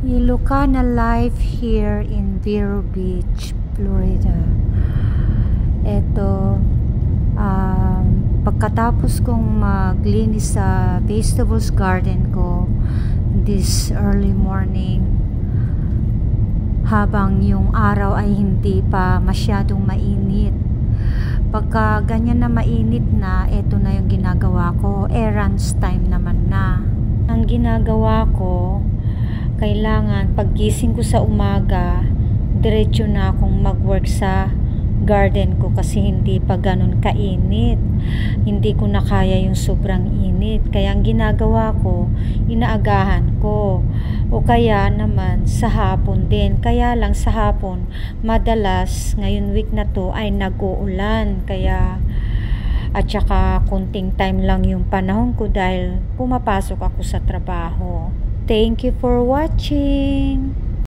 Ilocana life here in Vero Beach, Florida. Ito, pagkatapos kong maglinis sa vegetables garden ko this early morning, habang yung araw ay hindi pa masyadong mainit. Pagka ganyan na mainit na, ito na yung ginagawa ko. Errands time naman na. Ang ginagawa ko, kailangan paggising ko sa umaga, diretso na akong mag-work sa garden ko kasi hindi pa ganun kainit. Hindi ko na kaya yung sobrang init. Kaya ang ginagawa ko, inaagahan ko. O kaya naman sa hapon din. Kaya lang sa hapon, madalas ngayon week na to ay nag-uulan. Kaya at saka kunting time lang yung panahon ko dahil pumapasok ako sa trabaho. Thank you for watching.